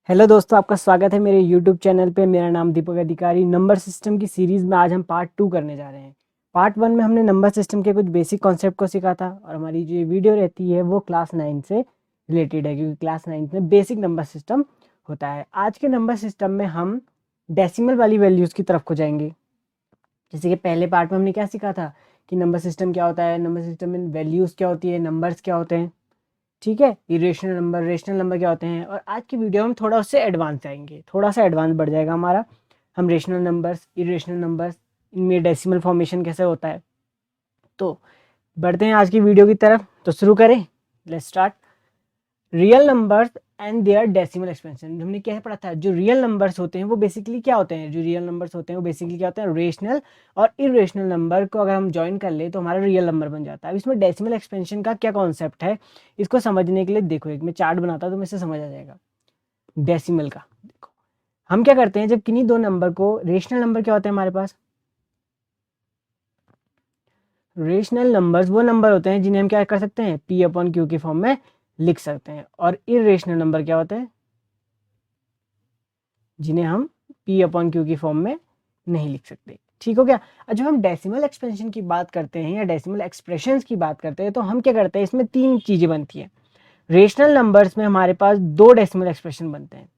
Hello दोस्तों, आपका स्वागत है मेरे यूट्यूब चैनल पे। मेरा नाम दीपक अधिकारी। नंबर सिस्टम की सीरीज़ में आज हम पार्ट 2 करने जा रहे हैं। पार्ट 1 में हमने नंबर सिस्टम के कुछ बेसिक कॉन्सेप्ट को सीखा था और हमारी जो ये वीडियो रहती है वो क्लास 9 से रिलेटेड है, क्योंकि क्लास 9 में बेसिक नंबर सिस्टम होता है। आज के नंबर सिस्टम में हम डेसिमल वाली वैल्यूज़ की तरफ को जाएंगे। जैसे कि पहले पार्ट में हमने क्या सीखा था कि नंबर सिस्टम क्या होता है, नंबर सिस्टम में वैल्यूज़ क्या होती है, नंबर्स क्या होते हैं, ठीक है, इरेशनल नंबर, रेशनल नंबर क्या होते हैं। और आज की वीडियो में थोड़ा उससे एडवांस जाएंगे, थोड़ा सा एडवांस बढ़ जाएगा हमारा। हम रेशनल नंबर्स, इरेशनल नंबर्स, इनमें डेसिमल फॉर्मेशन कैसे होता है। तो बढ़ते हैं आज की वीडियो की तरफ। तो शुरू करें, let's start. Real numbers and there decimal expansion. हमने क्या पढ़ा था, जो रियल नंबर्स होते हैं वो बेसिकली क्या होते हैं, जो रियल नंबर्स होते हैं वो बेसिकली क्या होते हैं, रेशनल और इरेशनल नंबर को अगर हम ज्वाइन कर ले तो हमारा रियल नंबर बन जाता है। अब इसमें डेसिमल एक्सपेंशन का क्या कॉन्सेप्ट है, इसको समझने के लिए देखो, एक मैं चार्ट बनाता हूँ तो इससे समझ आ जाएगा डेसिमल का। देखो हम क्या करते हैं, जब किन्हीं दो नंबर को, रेशनल नंबर क्या होते हैं हमारे पास, रेशनल नंबर्स वो नंबर होते हैं जिन्हें हम क्या कर सकते हैं, पी अपॉन क्यू के फॉर्म में लिख सकते हैं। और इरेशनल नंबर क्या होते हैं, जिन्हें हम पी अपॉन क्यू की फॉर्म में नहीं लिख सकते। ठीक हो गया। और जब हम डेसिमल एक्सपेंशन की बात करते हैं या डेसिमल एक्सप्रेशंस की बात करते हैं तो हम क्या करते हैं, इसमें तीन चीज़ें बनती हैं। रेशनल नंबर्स में हमारे पास दो डेसिमल एक्सप्रेशन बनते हैं।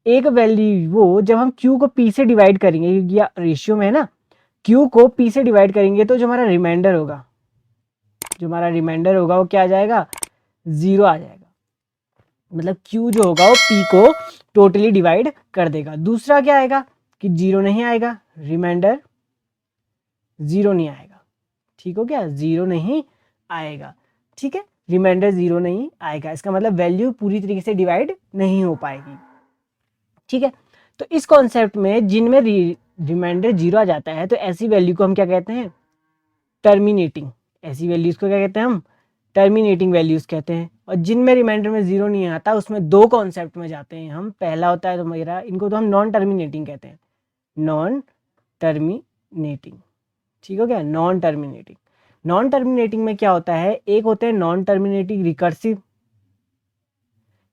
एक वैल्यू वो जब हम क्यू को पी से डिवाइड करेंगे, या रेशियो में है ना, क्यू को पी से डिवाइड करेंगे तो जो हमारा रिमाइंडर होगा, वो क्या आ जाएगा, जीरो आ जाएगा। मतलब Q जो होगा वो P को टोटली डिवाइड कर देगा। दूसरा क्या आएगा कि जीरो नहीं आएगा, रिमाइंडर जीरो नहीं आएगा। ठीक हो गया, जीरो नहीं आएगा। ठीक है, रिमाइंडर जीरो नहीं आएगा, इसका मतलब वैल्यू पूरी तरीके से डिवाइड नहीं हो पाएगी। ठीक है, तो इस कॉन्सेप्ट में जिनमें रिमाइंडर जीरो आ जाता है तो ऐसी वैल्यू को हम क्या कहते हैं, टर्मिनेटिंग। ऐसी वैल्यूज को क्या कहते हैं हम, टर्मिनेटिंग वैल्यूज कहते हैं। और जिनमें रिमाइंडर में जीरो नहीं आता उसमें दो कॉन्सेप्ट में जाते हैं हम। पहला होता है तो मेरा, इनको तो हम नॉन टर्मिनेटिंग कहते हैं, नॉन टर्मिनेटिंग। ठीक हो गया, नॉन टर्मिनेटिंग। नॉन टर्मिनेटिंग में क्या होता है, एक होते हैं नॉन टर्मिनेटिंग रिकर्सिव,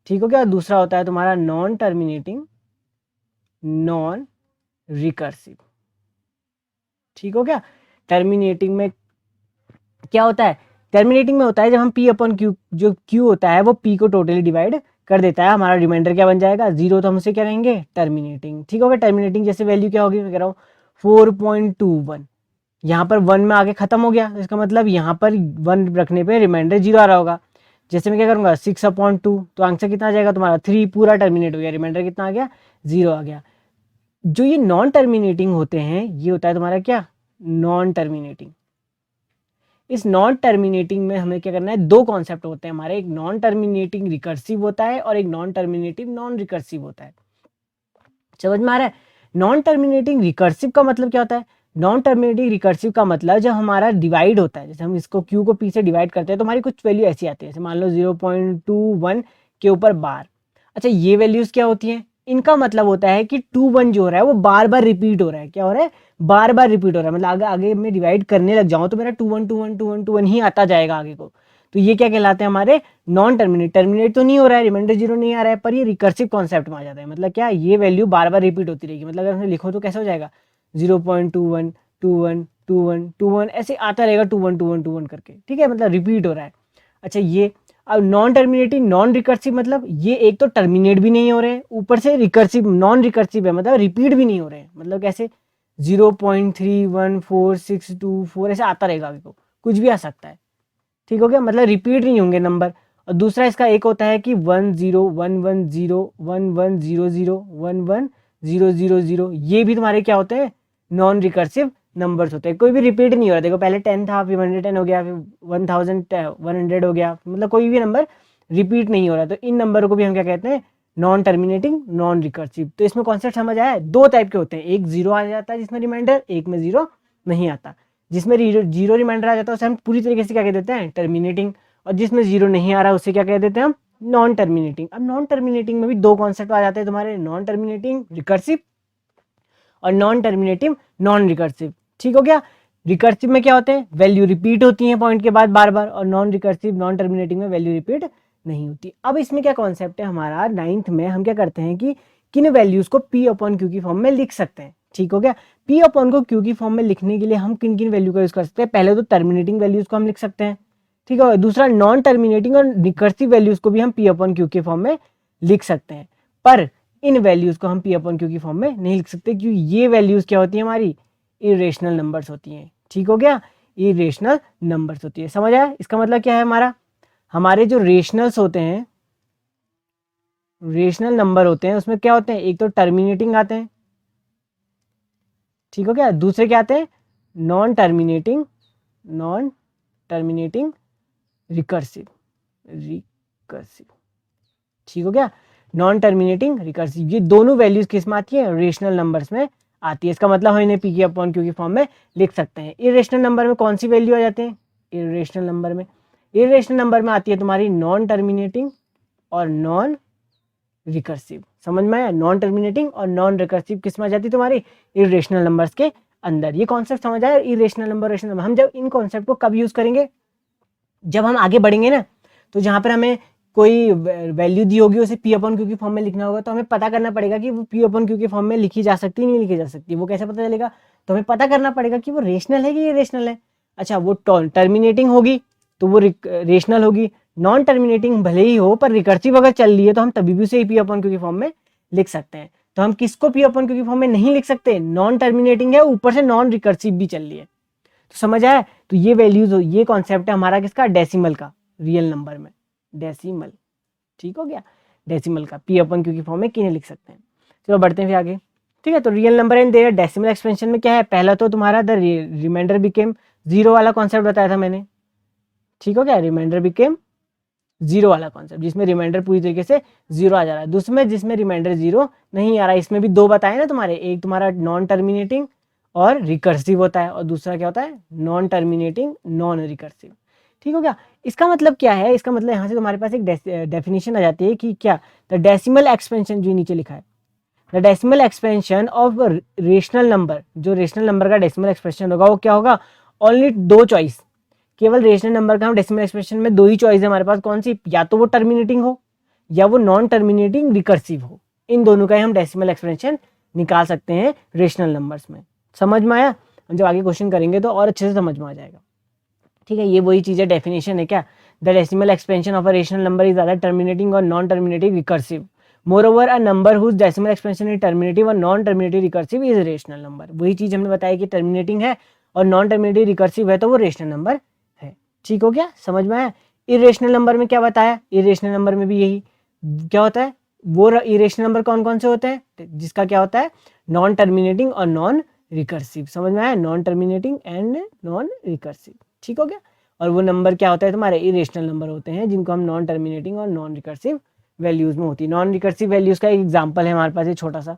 ठीक हो गया, दूसरा होता है तुम्हारा नॉन टर्मिनेटिंग नॉन रिकर्सिव। ठीक हो गया। टर्मिनेटिंग में क्या होता है, टर्मिनेटिंग में होता है जब हम पी अपॉन क्यू, जो क्यू होता है वो पी को टोटली डिवाइड कर देता है, हमारा रिमाइंडर क्या बन जाएगा, जीरो। तो हम उसे क्या रहेंगे, टर्मिनेटिंग। ठीक होगा। टर्मिनेटिंग जैसे वैल्यू क्या होगी, मैं कह रहा हूँ 4.21, यहाँ पर वन में आगे खत्म हो गया, तो इसका मतलब यहाँ पर वन रखने पे रिमाइंडर जीरो आ रहा होगा। जैसे मैं क्या करूँगा 6/2, तो आंसर कितना आ जाएगा तुम्हारा 3, पूरा टर्मिनेट हो गया, रिमाइंडर कितना आ गया, जीरो आ गया। जो ये नॉन टर्मिनेटिंग होते हैं ये होता है तुम्हारा क्या, नॉन टर्मिनेटिंग। इस नॉन टर्मिनेटिंग में हमें क्या करना है, दो कॉन्सेप्ट होते हैं हमारे, एक नॉन टर्मिनेटिंग रिकर्सिव होता है और एक नॉन टर्मिनेटिंग नॉन रिकर्सिव होता है। समझ में आ रहा है। नॉन टर्मिनेटिंग रिकर्सिव का मतलब क्या होता है, नॉन टर्मिनेटिंग रिकर्सिव का मतलब जब हमारा डिवाइड होता है, जैसे हम इसको क्यू को पी से डिवाइड करते हैं तो हमारी कुछ वैल्यू ऐसी आती है, जैसे मान लो 0.21 के ऊपर बार। अच्छा, ये वैल्यूज क्या होती हैं, इनका मतलब होता है कि 2 1 जो हो रहा है वो बार बार रिपीट हो रहा है। क्या हो रहा है, बार बार रिपीट हो रहा है। मतलब आगे आगे मैं डिवाइड करने लग जाऊं तो मेरा 2 1 ही आता जाएगा आगे को। तो ये क्या कहलाते हैं हमारे, नॉन टर्मिनेट। टर्मिनेट तो नहीं हो रहा है, रिमाइंडर जीरो नहीं आ रहा है, पर ये रिकर्सिव कॉन्सेप्ट में आ जाता है। मतलब क्या, ये वैल्यू बार बार रिपीट होती रहेगी। मतलब अगर लिखो तो कैसे हो जाएगा, 0.21 21 21 21 ऐसे आता रहेगा, 2 1 करके। ठीक है, मतलब रिपीट हो रहा है। अच्छा, ये अब नॉन टर्मिनेटिंग नॉन रिकर्सिव, मतलब ये एक तो टर्मिनेट भी नहीं हो रहे हैं, ऊपर से रिकर्सिव, नॉन रिकर्सिव है, मतलब रिपीट भी नहीं हो रहे हैं। मतलब कैसे, 0.314624 ऐसे आता रहेगा आगे को, कुछ भी आ सकता है। ठीक हो गया, मतलब रिपीट नहीं होंगे नंबर। और दूसरा इसका एक होता है कि 10 1 1 0 11 0 0 11 0 0 0, ये भी तुम्हारे क्या होते हैं, नॉन रिकर्सिव नंबर्स होते हैं। कोई भी रिपीट नहीं हो रहा, देखो पहले 10 था, फिर 110 हो गया, फिर 1100 हो गया, मतलब कोई भी नंबर रिपीट नहीं हो रहा। तो इन नंबर को भी हम क्या कहते हैं, नॉन टर्मिनेटिंग नॉन रिकर्सिव। तो इसमें कॉन्सेप्ट समझ आया, दो टाइप के होते हैं, एक जीरो आ जाता है जिसमें रिमाइंडर, एक में जीरो नहीं आता। जिसमें जीरो रिमाइंडर आ जाता है उसे हम पूरी तरीके से क्या कह देते हैं, टर्मिनेटिंग। और जिसमें जीरो नहीं आ रहा उसे क्या कह देते हैं हम, नॉन टर्मिनेटिंग। अब नॉन टर्मिनेटिंग में भी दो कॉन्सेप्ट आ जाते हैं तुम्हारे, नॉन टर्मिनेटिंग रिकर्सिव और नॉन टर्मिनेटिव नॉन रिकर्सिव। ठीक हो गया। रिकर्सिव में क्या होते हैं, वैल्यू रिपीट होती है पॉइंट के बाद बार बार, और नॉन रिकर्सिव नॉन टर्मिनेटिंग में वैल्यू रिपीट नहीं होती। अब इसमें क्या कॉन्सेप्ट है हमारा, 9th में हम क्या करते हैं कि किन वैल्यूज़ को P अपॉन Q की फॉर्म में लिख सकते हैं। ठीक हो गया। P अपॉन को Q की फॉर्म में लिखने के लिए हम किन किन वैल्यू का यूज़ कर सकते हैं, पहले तो टर्मिनेटिंग वैल्यूज़ को हम लिख सकते हैं। ठीक है। दूसरा नॉन टर्मिनेटिंग और रिकर्सिव वैल्यूज़ को भी हम P अपॉन Q के फॉर्म में लिख सकते हैं, पर इन वैल्यूज़ को हम P अपॉन Q की फॉर्म में नहीं लिख सकते, क्योंकि ये वैल्यूज़ क्या होती है हमारी, इरेशनल नंबर्स होती हैं। ठीक हो गया, इरेशनल नंबर्स होती है। समझ आया? इसका मतलब क्या है, हमारे जो रेशनल्स होते हैं, रेशनल नंबर होते हैं, उसमें क्या होते हैं, एक तो टर्मिनेटिंग आते हैं, ठीक हो गया, दूसरे क्या आते हैं, नॉन टर्मिनेटिंग रिकर्सिव, ठीक हो गया, नॉन टर्मिनेटिंग रिकर्सिव। ये दोनों वैल्यूज किस में आती है, रेशनल नंबर्स में आती है। इसका मतलब हम इन्हें पी की अपॉन क्यू की फॉर्म में लिख सकते हैं। इरेशनल नंबर में कौन सी वैल्यू आ जाते हैं, इरेशनल नंबर में आती है तुम्हारी non terminating or non recursive. समझ में आया? Non terminating or non recursive किस में आ जाती है, तुम्हारी इरेशनल नंबर्स के अंदर। ये कॉन्सेप्ट समझ आया, इरेशनल नंबर, रेशनल नंबर। हम जब इन कॉन्सेप्ट को कब यूज करेंगे, जब हम आगे बढ़ेंगे ना, तो जहां पर हमें कोई वैल्यू दी होगी उसे पी अपॉन क्यू की फॉर्म में लिखना होगा, तो हमें पता करना पड़ेगा कि वो पी अपॉन क्यू की फॉर्म में लिखी जा सकती है, नहीं लिखी जा सकती। वो कैसे पता चलेगा, तो हमें पता करना पड़ेगा कि वो रेशनल है कि इरेशनल है। अच्छा, वो टर्मिनेटिंग होगी तो वो रेशनल होगी, नॉन टर्मिनेटिंग भले ही हो पर रिकर्सिव अगर चल रही है तो हम तभी भी उसे पी अपॉन क्यू की फॉर्म में लिख सकते हैं। तो हम किसको पी अपॉन क्यू की फॉर्म में नहीं लिख सकते, नॉन टर्मिनेटिंग है, ऊपर से नॉन रिकर्सिव भी चल रही है। तो समझ आया? तो ये वैल्यूज, ये कॉन्सेप्ट है हमारा किसका, डेसिमल का, रियल नंबर में डेसिमल। ठीक हो गया, डेसिमल का पी अपन क्यू की फॉर्म में किन्हें लिख सकते हैं। चलो बढ़ते हैं फिर आगे। ठीक है, तो real number and there decimal expansion में क्या है, पहला तो तुम्हारा द रिमाइंडर बिकेम जीरो वाला कॉन्सेप्ट बताया था मैंने। ठीक हो गया, रिमाइंडर बिकेम जीरो वाला कॉन्सेप्ट, जिसमें रिमाइंडर पूरी तरीके से जीरो आ जा रहा है। दूसरे में जिसमें रिमाइंडर जीरो नहीं आ रहा है, इसमें भी दो बताए ना तुम्हारे, एक तुम्हारा नॉन टर्मिनेटिंग और रिकर्सिव होता है, और दूसरा क्या होता है, नॉन टर्मिनेटिंग नॉन रिकर्सिव। ठीक हो गया। इसका मतलब क्या है, इसका मतलब यहाँ से तुम्हारे पास एक डेफिनेशन आ जाती है कि क्या, द डेसिमल एक्सपेंशन, जो नीचे लिखा है, the decimal expansion of rational number, जो रेशनल नंबर का डेसिमल एक्सपेंशन होगा वो क्या होगा, ओनली दो चॉइस, केवल रेशनल नंबर का हम डेसिमल एक्सप्रेशन में दो ही चॉइस है हमारे पास, कौन सी, या तो वो टर्मिनेटिंग हो या वो नॉन टर्मिनेटिंग रिकर्सिव हो। इन दोनों का ही हम डेसिमल एक्सप्रेशन निकाल सकते हैं रेशनल नंबर्स में। समझ में आया? जब आगे क्वेश्चन करेंगे तो और अच्छे से समझ में आ जाएगा। ठीक है, ये वही चीज़ है, डेफिनेशन है क्या, the decimal expansion of a rational number is either terminating or non terminating recursive. Moreover a number whose decimal expansion is terminative or non terminative recursive is rational number. वही चीज़ हमने बताया कि टर्मिनेटिंग है और non terminative recursive है तो वो रेशनल नंबर है। ठीक हो गया, समझ में आया? इरेशनल नंबर में क्या बताया, इरेशनल नंबर में भी यही क्या होता है, वो इरेशनल नंबर कौन कौन से होते हैं, जिसका क्या होता है, non terminating or non recursive. समझ में आया? Non terminating and non recursive. ठीक हो गया। और वो नंबर क्या होता है तुम्हारे, इरेशनल नंबर होते हैं, जिनको हम non terminating or non recursive values में होती है। नॉन रिकर्सिव वैल्यूज का एक एग्जाम्पल है हमारे पास, ये छोटा सा,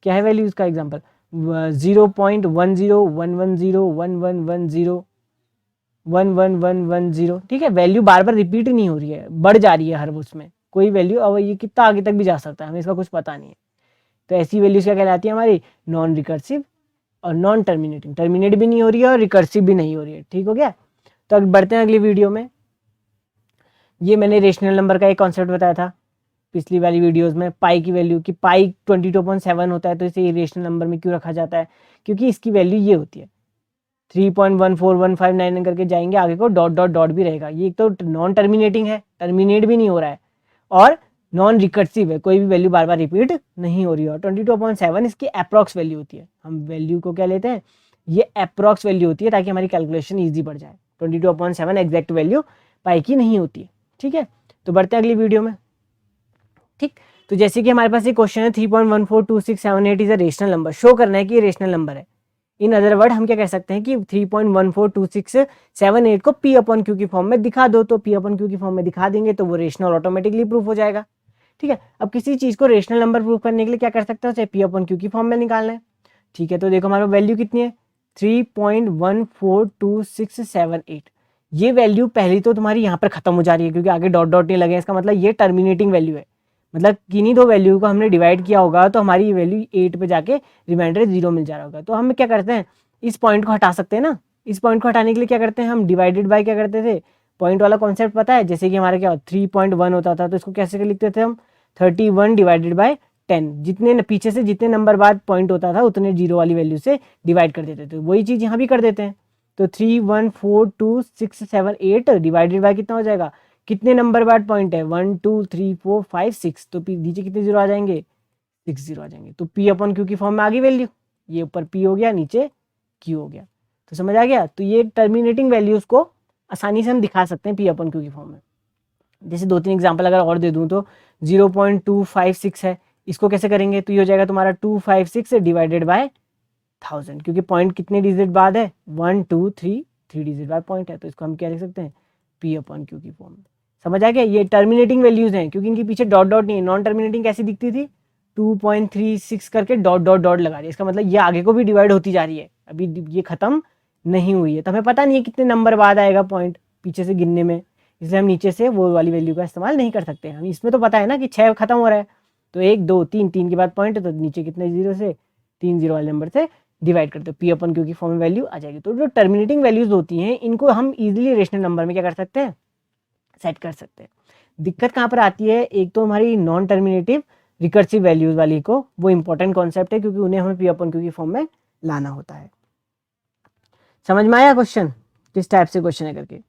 क्या है वैल्यूज का एग्जाम्पल, 0.1011011110 111110। ठीक है, वैल्यू बार बार रिपीट नहीं हो रही है, बढ़ जा रही है हर उसमें कोई वैल्यू, अब ये कितना आगे तक भी जा सकता है, हमें इसका कुछ पता नहीं है। तो ऐसी वैल्यूज क्या कहलाती है हमारी, नॉन रिकर्सिव और नॉन टर्मिनेटिंग, टर्मिनेट भी नहीं हो रही है और रिकर्सिव भी नहीं हो रही है। ठीक हो गया। तो अब बढ़ते हैं अगली वीडियो में। ये मैंने रेशनल नंबर का एक कॉन्सेप्ट बताया था पिछली वाली वीडियोस में, पाई की वैल्यू, कि पाई 22.7 होता है तो इसे रेशनल नंबर में क्यों रखा जाता है, क्योंकि इसकी वैल्यू ये होती है 3.14159 करके जाएंगे आगे को, डॉट डॉट डॉट भी रहेगा। ये एक तो नॉन टर्मिनेटिंग है, टर्मिनेट भी नहीं हो रहा है, और नॉन रिकर्सिव है, कोई भी वैल्यू बार बार रिपीट नहीं हो रही है। और 22.7 इसकी अप्रॉक्स वैल्यू होती है, हम वैल्यू को क्या लेते हैं, ये अप्रॉक्स वैल्यू होती है ताकि हमारी कैलकुलेशन ईजी बढ़ जाए। 22.7 एग्जैक्ट वैल्यू पाई की नहीं होती है। ठीक है, तो बढ़ते हैं अगली वीडियो में। ठीक, तो जैसे कि हमारे पास एक क्वेश्चन है 3.142678 is a rational number, show करना है कि ये रेशनल नंबर है। इन अदर वर्ड हम क्या कह सकते हैं कि 3.142678 को पी अपॉन क्यू की फॉर्म में दिखा दो, तो पी अपॉन क्यू की फॉर्म में दिखा देंगे तो वो रेशनल ऑटोमेटिकली प्रूफ हो जाएगा। ठीक है, अब किसी चीज को रेशनल नंबर प्रूफ करने के लिए क्या कर सकते हैं, चाहे पी अपॉन क्यू की फॉर्म में निकालना है। ठीक है, तो देखो हमारा वैल्यू कितनी है, 3.142678। ये वैल्यू पहली तो तुम्हारी यहाँ पर खत्म हो जा रही है क्योंकि आगे डॉट डॉट नहीं लगे, इसका मतलब ये टर्मिनेटिंग वैल्यू है, मतलब किन्हीं दो वैल्यू को हमने डिवाइड किया होगा तो हमारी ये वैल्यू 8 पे जाके रिमाइंडर 0 मिल जा रहा होगा। तो हम क्या करते हैं, इस पॉइंट को हटा सकते हैं ना, इस पॉइंट को हटाने के लिए क्या करते हैं हम, डिवाइडेड बाय क्या करते थे, पॉइंट वाला कॉन्सेप्ट पता है, जैसे कि हमारा क्या 3.1 होता था तो इसको कैसे लिखते थे हम 31 डिवाइडेड बाय 10, जितने पीछे से जितने नंबर बाद पॉइंट होता था उतने जीरो वाली वैल्यू से डिवाइड कर देते थे। वही चीज़ यहाँ भी कर देते हैं। तो 3 1 4 2 6 7 8 डिवाइडेड बाय कितना हो जाएगा, कितने नंबर बाद पॉइंट है 1 2 3 4 5 6, तो नीचे कितने जीरो आ जाएंगे 6 जीरो आ जाएंगे। तो पी अपन क्यू की फॉर्म में आ गई वैल्यू, ये ऊपर पी हो गया नीचे क्यू हो गया। तो समझ आ गया। तो ये टर्मिनेटिंग वैल्यूज को आसानी से हम दिखा सकते हैं पी अपन क्यू की फॉर्म में। जैसे 2-3 एग्जांपल अगर और दे दूं तो 0.256 है, इसको कैसे करेंगे, तो ये हो जाएगा तुम्हारा 256 डिवाइडेड बाय 1000, क्योंकि पॉइंट कितने डिजिट बाद है 1 2 3 डिजिट बाद पॉइंट है, तो इसको हम क्या लिख सकते हैं पी अपन क्यू की फॉर्म में। समझ आ गया। ये टर्मिनेटिंग वैल्यूज हैं क्योंकि इनके पीछे डॉट डॉट नहीं है। नॉन टर्मिनेटिंग कैसी दिखती थी 2.36 करके डॉट डॉट डॉट लगा दिया, इसका मतलब ये आगे को भी डिवाइड होती जा रही है, अभी ये खत्म नहीं हुई है। तो हमें पता नहीं है कितने नंबर बाद आएगा पॉइंट पीछे से गिनने में, इसलिए हम नीचे से वो वाली वैल्यू का इस्तेमाल नहीं कर सकते। हम इसमें तो पता है ना कि 6 खत्म हो रहा है, तो 1 2 3 3 के बाद पॉइंट है, तो नीचे कितने जीरो से 3 जीरो वाले नंबर से डिवाइड करते हो, पी अपन क्यू की फॉर्म में वैल्यू आ जाएगी। तो जो टर्मिनेटिंग वैल्यूज होती हैं इनको हम इजीली रेशनल नंबर में क्या कर सकते हैं, सेट कर सकते हैं। दिक्कत कहाँ पर आती है, एक तो हमारी नॉन टर्मिनेटिव रिकर्सिव वैल्यूज वाली को, वो इंपॉर्टेंट कॉन्सेप्ट है क्योंकि उन्हें हमें पी अपन क्यू की फॉर्म में लाना होता है। समझ में आया क्वेश्चन, किस टाइप से क्वेश्चन है करके।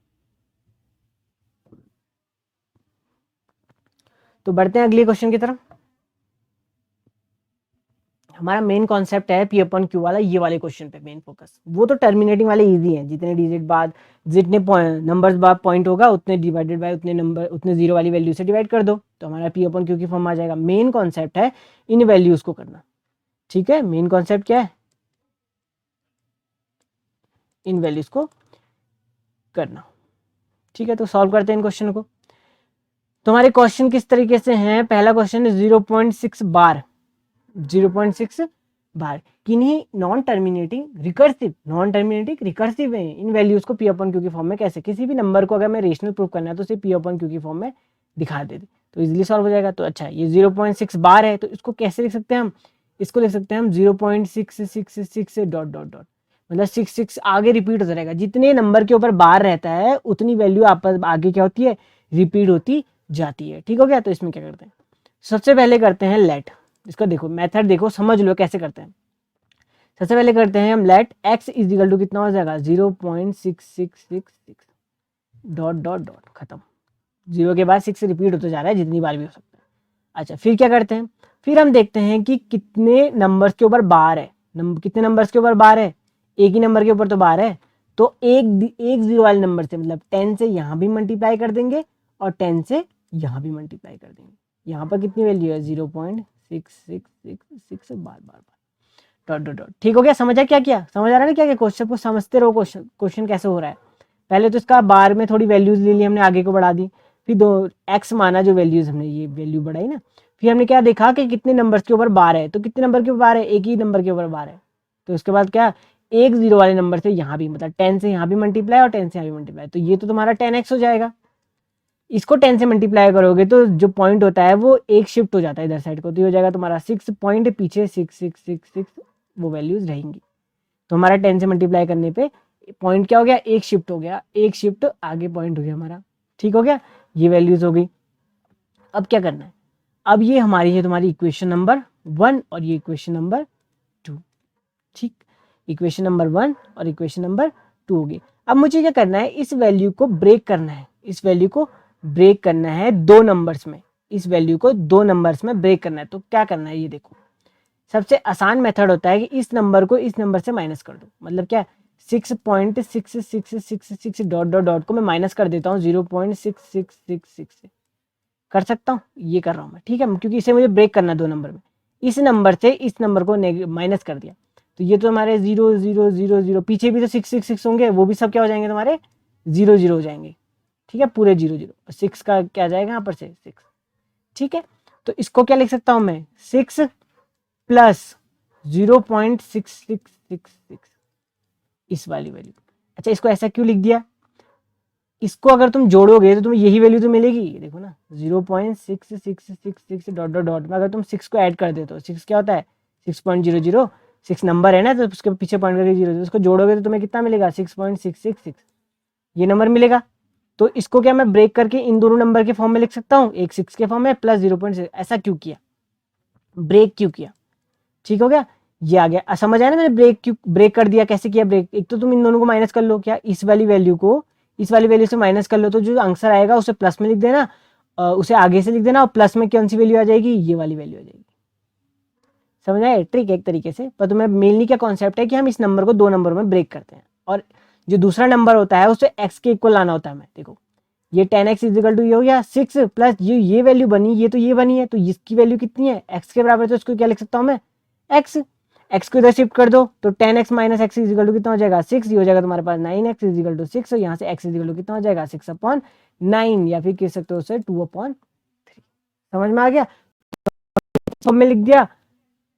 तो बढ़ते हैं अगले क्वेश्चन की तरफ। हमारा मेन कॉन्सेप्ट है पी अपन क्यू वाला, ये वाले क्वेश्चन पे मेन फोकस। वो तो टर्मिनेटिंग वाले इजी हैं, जितने डिजिट बाद जितने नंबर्स बाद पॉइंट होगा उतने डिवाइडेड बाय उतने नंबर उतने जीरो वाली वैल्यू से डिवाइड कर दो, तो हमारा पी अपन क्यू की फॉर्म आ जाएगा। मेन कॉन्सेप्ट है इन वैल्यूज को करना, ठीक है। मेन कॉन्सेप्ट क्या है, इन वैल्यूज को करना, ठीक है। तो सॉल्व करते हैं इन क्वेश्चन को। तो हमारे क्वेश्चन किस तरीके से हैं, पहला क्वेश्चन है 0.6 बार, 0.6 बार किन्हीं नॉन टर्मिनेटिंग रिकर्सिव है इन वैल्यूज को पी अपन क्यू की फॉर्म में कैसे, किसी भी नंबर को अगर मैं रेशनल प्रूव करना है तो उसे पी अपन क्यू की फॉर्म में दिखा देते, तो इजीली सॉल्व हो जाएगा। तो अच्छा ये 0.6 बार है, तो इसको कैसे लिख सकते हैं हम, इसको लिख सकते हैं हम 0.666 डॉट डॉट डॉट, मतलब 6 आगे रिपीट होता रहेगा, जितने नंबर के ऊपर बार रहता है उतनी वैल्यू आपस आगे क्या होती है रिपीट होती जाती है, ठीक हो गया। तो इसमें क्या करते हैं, सबसे पहले करते हैं लेट, इसका देखो मेथड देखो समझ लो कैसे करते हैं। सबसे पहले करते हैं हम let x is equal to कितना हो जाएगा 0.6666 डॉट डॉट डॉट, खत्म। 0 के बाद 6 रिपीट होता जा रहा है जितनी बार भी हो सकता है। अच्छा फिर क्या करते हैं, फिर हम देखते हैं कि कितने नंबर्स के ऊपर बार है, कितने नंबर्स के ऊपर बार है, एक ही नंबर के ऊपर तो बार है, तो एक जीरो वाले नंबर से मतलब 10 से यहाँ भी मल्टीप्लाई कर देंगे और 10 से यहाँ भी मल्टीप्लाई कर देंगे। यहाँ पर कितनी वैल्यू है 0.6666 बार बार डॉट डॉट डॉट, ठीक हो गया। समझ आ क्या किया, समझ आ रहा है ना क्या क्या, क्वेश्चन को समझते रहो, क्वेश्चन कैसे हो रहा है। पहले तो इसका बार में थोड़ी वैल्यूज ले ली हमने, आगे को बढ़ा दी, फिर दो एक्स माना जो वैल्यूज हमने ये वैल्यू बढ़ाई ना, फिर हमने क्या देखा कि कितने नंबर्स के ऊपर बार है, तो कितने नंबर के ऊपर बार है, एक ही नंबर के ऊपर बार है, तो उसके बाद क्या एक जीरो वाले नंबर से यहाँ भी मतलब 10 से यहाँ भी मल्टीप्लाई और 10 से यहाँ भी मल्टीप्लाई, तो ये तो तुम्हारा 10x हो जाएगा। इसको 10 से मल्टीप्लाई करोगे तो जो पॉइंट होता है वो एक शिफ्ट हो जाता है इधर साइड को, तो ये हो जाएगा तुम्हारा 6 पॉइंट पीछे 6 वो वैल्यूज रहेंगी। तो हमारा 10 से मल्टीप्लाई करने पे पॉइंट क्या हो गया, एक शिफ्ट हो गया, एक शिफ्ट आगे पॉइंट हो गया हमारा, ठीक हो गया। ये वैल्यूज हो गई। अब क्या करना है, अब ये हमारी है तुम्हारी इक्वेशन नंबर 1 और ये इक्वेशन नंबर 2, ठीक। इक्वेशन नंबर 1 और इक्वेशन नंबर 2 हो गई। अब मुझे क्या करना है, इस वैल्यू को ब्रेक करना है, इस वैल्यू को ब्रेक करना है दो नंबर्स में, इस वैल्यू को दो नंबर्स में ब्रेक करना है। तो क्या करना है, ये देखो सबसे आसान मेथड होता है कि इस नंबर को इस नंबर से माइनस कर दो, मतलब क्या 6.6666 डॉट डॉट डॉट को मैं माइनस कर देता हूँ 0.6666 से, कर सकता हूँ, ये कर रहा हूँ मैं, ठीक है, क्योंकि इसे मुझे ब्रेक करना है दो नंबर में। इस नंबर से इस नंबर को माइनस कर दिया, तो ये तो हमारे 0 0 0 0, पीछे भी तो 666 होंगे, वो भी सब क्या हो जाएंगे तुम्हारे 0 0 हो जाएंगे, ठीक है, पूरे 0 0, 6 का क्या जाएगा यहाँ पर से 6, ठीक है। तो इसको क्या लिख सकता हूँ मैं 6 प्लस 0.6666 इस वाली वैल्यू। अच्छा इसको ऐसा क्यों लिख दिया, इसको अगर तुम जोड़ोगे तो तुम्हें यही वैल्यू तो मिलेगी, देखो ना 0.6666 डॉट डॉट डॉट में अगर तुम 6 को ऐड कर दे तो 6 क्या होता है 6.00, 6 नंबर है ना, तो उसके पीछे पॉइंट करके 0, उसको जोड़ोगे तो तुम्हें कितना मिलेगा 6.666, ये नंबर मिलेगा, तो इसको क्या मैं ब्रेक करके इन दोनों नंबर के फॉर्म में लिख सकता हूँ, एक 6 के फॉर्म में प्लस 0.6। ऐसा क्यों किया, ब्रेक क्यों किया, ठीक हो गया, ये आ गया। समझ आया ना, मैंने ब्रेक क्यों ब्रेक कर दिया, कैसे किया ब्रेक। एक तो तुम इन दोनों को माइनस कर लो, क्या इस वाली वैल्यू को इस वाली वैल्यू से माइनस कर लो, तो जो आंसर आएगा उसे प्लस में लिख देना, उसे आगे से लिख देना, और प्लस में कौन सी वैल्यू आ जाएगी, ये वाली वैल्यू आ जाएगी। समझ आए, ट्रिक एक तरीके से। पर तुम्हें मेनली क्या कॉन्सेप्ट है कि हम इस नंबर को दो नंबर में ब्रेक करते हैं, और जो दूसरा नंबर होता है उसे एक्स के इक्वल लाना होता है। मैं देखो ये 10x इजिकल टू ये हो गया 6 प्लस ये वैल्यू बनी, ये तो ये बनी है, तो इसकी वैल्यू कितनी है, x के बराबर, तो इसको क्या लिख सकता हूँ मैं, x को इधर शिफ्ट कर दो तो 10x minus x is equal to कितना हो जाएगा 6, ये हो जाएगा तुम्हारे पास 9x इजिकल टू 6, और यहाँ से x इजिकल टू कितना हो जाएगा 6/9, या फिर कह सकते हो उसे 2/3। समझ में आ गया, फॉर्म में लिख दिया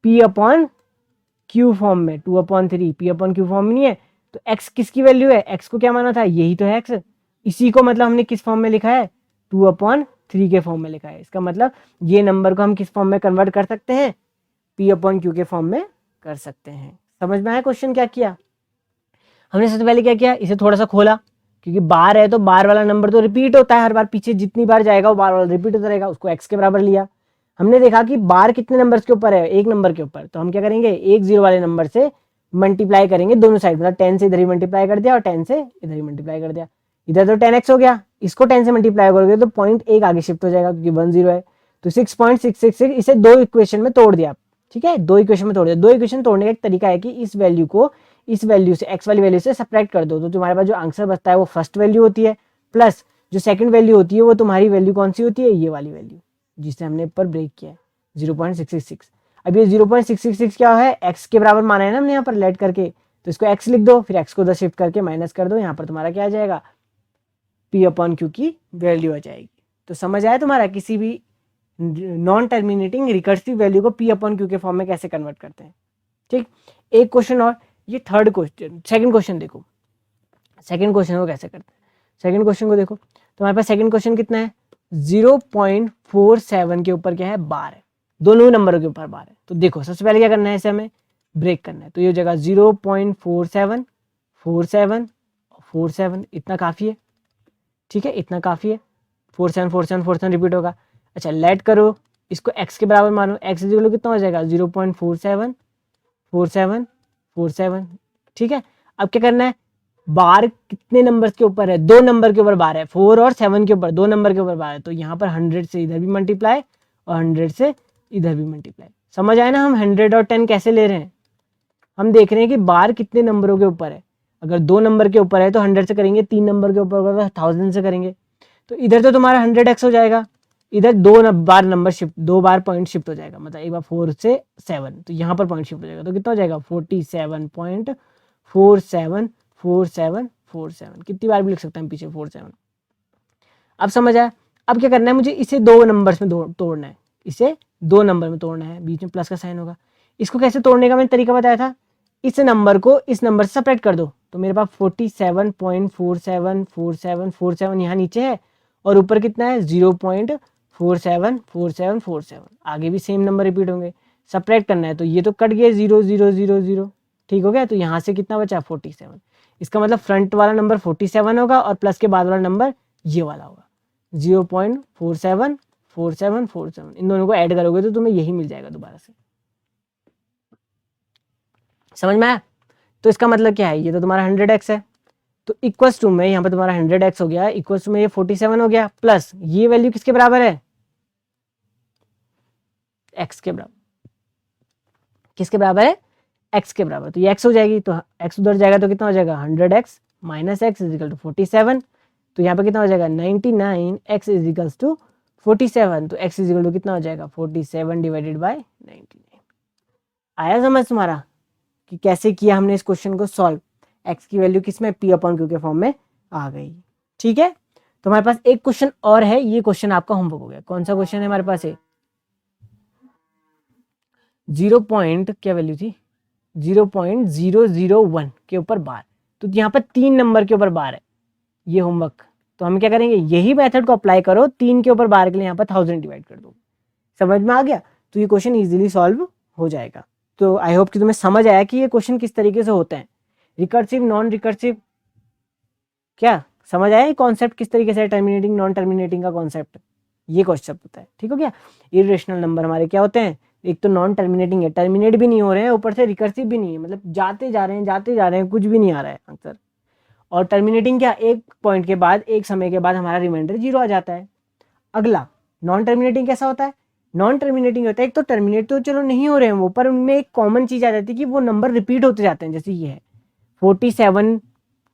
p/q फॉर्म में 2/3, p/q फॉर्म में नहीं है, तो x किसकी वैल्यू है, x को क्या माना था, यही तो है x, इसी को मतलब हमने किस फॉर्म में लिखा है, 2/3 के फॉर्म में लिखा है। इसका मतलब ये नंबर को हम किस फॉर्म में कन्वर्ट कर सकते हैं, p/q के फॉर्म में कर सकते हैं। समझ में आया क्वेश्चन क्या किया हमने। सबसे पहले क्या किया, इसे थोड़ा सा खोला, क्योंकि बार है तो बार वाला नंबर तो रिपीट होता है हर बार, पीछे जितनी बार जाएगा वो बार वाला रिपीट होता रहेगा, उसको x के बराबर लिया। हमने देखा कि बार कितने नंबर्स के ऊपर है, एक नंबर के ऊपर, तो हम क्या करेंगे, एक 0 वाले नंबर से मल्टीप्लाई करेंगे दोनों साइड, मतलब 10 से इधर ही मल्टीप्लाई कर दिया और 10 से इधर ही मल्टीप्लाई कर दिया। इधर तो 10x हो गया, इसको 10 से मल्टीप्लाई करोगे तो पॉइंट एक आगे शिफ्ट हो जाएगा क्योंकि 1 0 है, तो 6.666, इसे दो इक्वेशन में तोड़ दिया। ठीक है, दो इक्वेशन में तोड़ दिया। दो इक्वेशन तोड़ने का एक तरीका है कि इस वैल्यू को इस वैल्यू से x वाली वैल्यू से सब्ट्रैक्ट कर दो, तो तुम्हारे पास जो आंसर बचता है वो फर्स्ट वैल्यू होती है, प्लस जो सेकंड वैल्यू होती है वो तुम्हारी वैल्यू कौन सी होती है, ये वाली वैल्यू जिसे हमने ऊपर ब्रेक किया है 0.666। अब ये 0.666 क्या है, x के बराबर माना है ना हमने यहाँ पर लेट करके, तो इसको x लिख दो, फिर x को उधर शिफ्ट करके माइनस कर दो, यहाँ पर तुम्हारा क्या आ जाएगा, p/q की वैल्यू आ जाएगी। तो समझ आया तुम्हारा, किसी भी नॉन टर्मिनेटिंग रिकर्सिव वैल्यू को p/q के फॉर्म में कैसे कन्वर्ट करते हैं। ठीक, एक क्वेश्चन और, ये थर्ड क्वेश्चन, सेकंड क्वेश्चन देखो, सेकंड क्वेश्चन को कैसे करते हैं। सेकंड क्वेश्चन को देखो, तो हमारे पास सेकंड क्वेश्चन कितना है, 0.47 के ऊपर क्या है, बार है, दोनों नंबरों के ऊपर बार है। तो देखो सबसे पहले क्या करना है, इसे हमें ब्रेक करना है, तो ये हो जाएगा 0.47 47 47, इतना काफ़ी है। ठीक है, इतना काफ़ी है, 47 47 47 रिपीट होगा। अच्छा लेट करो, इसको x के बराबर मानो, x इक्वल कितना हो जाएगा 0.47 47 47। ठीक है, अब क्या करना है, बार कितने नंबर के ऊपर है, दो नंबर के ऊपर बार है, 4 और 7 के ऊपर, दो नंबर के ऊपर बार है, तो यहाँ पर 100 से इधर भी मल्टीप्लाई और 100 से इधर भी मल्टीप्लाई। समझ आए ना, हम 100 और 10 कैसे ले रहे हैं, हम देख रहे हैं कि बार कितने नंबरों के ऊपर है। अगर दो नंबर के ऊपर है तो 100 से करेंगे, तीन नंबर के ऊपर होगा तो 1000 से करेंगे। तो इधर तो तुम्हारा 100x हो जाएगा, इधर बार नंबर शिफ्ट, दो बार पॉइंट शिफ्ट हो जाएगा, मतलब एक बार 4 से 7, तो यहाँ पर पॉइंट शिफ्ट हो जाएगा, तो कितना हो जाएगा 47.474747, कितनी बार भी लिख सकते हैं पीछे 47। अब समझ आया, अब क्या करना है, मुझे इसे दो नंबर्स में तोड़ना है, इसे दो नंबर में तोड़ना है, बीच में प्लस का साइन होगा। इसको कैसे तोड़ने का मैंने तरीका बताया था, इस नंबर को इस नंबर से सेपरेट कर दो, तो मेरे पास 47.474747 यहाँ नीचे है, और ऊपर कितना है 0.474747, आगे भी सेम नंबर रिपीट होंगे, सेपरेट करना है, तो ये तो कट गए 0 0 0 0, ठीक हो गया। तो यहाँ से कितना बचा 47, इसका मतलब फ्रंट वाला नंबर 47 होगा और प्लस के बाद वाला नंबर ये वाला होगा 0.474747, इन दोनों को ऐड करोगे तो तुम्हें यही मिल जाएगा दोबारा से। समझ में आया, तो इसका मतलब क्या है, ये तो तुम्हारा 100x है, तो इक्वल्स टू में यहाँ पर तुम्हारा 100x हो गया, इक्वल्स टू में ये 47 हो गया, प्लस ये वैल्यू किसके बराबर है, x के बराबर, किसके बराबर है, x के बराबर, तो ये x हो जाएगी, तो x उधर जाएगा तो कितना हो जाएगा 100x minus x is equal to 47, तो यहाँ पे कितना हो जाएगा 99x इज इक्वल टू 47, तो x इज इक्वल टू कितना हो जाएगा 47 डिवाइडेड बाय 99। आया समझ तुम्हारा कि कैसे किया हमने इस क्वेश्चन को सॉल्व, x की वैल्यू किस में p/q के फॉर्म में आ गई। ठीक है, तो हमारे पास एक क्वेश्चन और है, ये क्वेश्चन आपका होमवर्क हो गया। कौन सा क्वेश्चन है हमारे पास, है 0. क्या वैल्यू थी 0.001 के ऊपर बार, तो यहाँ पर 3 नंबर के ऊपर बार है, ये होमवर्क। तो हम क्या करेंगे, यही मेथड को अप्लाई करो, 3 के ऊपर बार के लिए यहाँ पर 1000 डिवाइड कर दो। समझ में आ गया, तो ये क्वेश्चन इजीली सॉल्व हो जाएगा। तो आई होप कि तुम्हें समझ आया कि ये क्वेश्चन किस तरीके से होते हैं, रिकर्सिव नॉन रिकर्सिव, क्या समझ आया कॉन्सेप्ट किस तरीके से टर्मिनेटिंग नॉन टर्मिनेटिंग का कॉन्सेप्ट, ये क्वेश्चन होता है। ठीक हो गया। इरेशनल नंबर हमारे क्या होते हैं, एक तो नॉन टर्मिनेटिंग है, टर्मिनेट भी नहीं हो रहे हैं, ऊपर से रिकर्सिव भी नहीं है, मतलब जाते जा रहे हैं, कुछ भी नहीं आ रहा है आंसर। और टर्मिनेटिंग क्या, एक पॉइंट के बाद एक समय के बाद हमारा रिमाइंडर 0 आ जाता है। अगला नॉन टर्मिनेटिंग कैसा होता है, नॉन टर्मिनेटिंग होता है एक तो टर्मिनेट तो चलो नहीं हो रहे हैं वो, पर उनमें एक कॉमन चीज आ जाती है कि वो नंबर रिपीट होते जाते हैं, जैसे ये है 47,